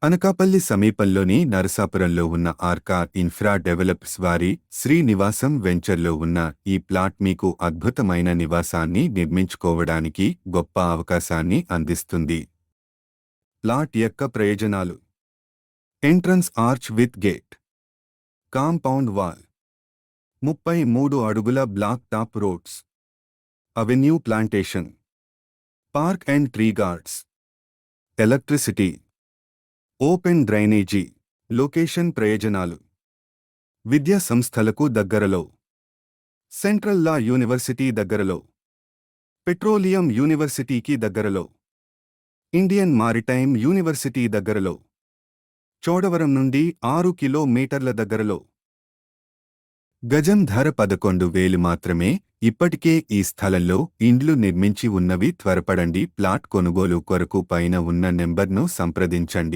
అనకాపల్లి సమీపంలోని నరసాపురంలో ఉన్న Arka infra developers వారి శ్రీనివాసం వెంచర్లో ఉన్న ఈ ప్లాట్ మీకు అద్భుతమైన నివాసాన్ని నిర్మించుకోవడానికి గొప్ప అవకాశాన్ని అందిస్తుంది. ప్లాట్ యొక్క ప్రయోజనాలు: entrance arch with gate, compound wall, 33 అడుగుల black top roads, avenue plantation, park and tree guards, electricity, open drainage. Location ప్రయోజనాలు: విద్యా సంస్థలకు దగ్గరలో, సెంట్రల్ లా యూనివర్సిటీ దగ్గరలో, పెట్రోలియం యూనివర్సిటీకి దగ్గరలో, ఇండియన్ మారిటైమ్ యూనివర్సిటీ దగ్గరలో, చోడవరం నుండి 6 కిలోమీటర్ల దగ్గరలో. గజం ధర 11,000 మాత్రమే. ఇప్పటికే ఈ స్థలంలో ఇండ్లు నిర్మించి ఉన్నవి. త్వరపడండి. ప్లాట్ కొనుగోలు కొరకు పైన ఉన్న నెంబర్ను సంప్రదించండి.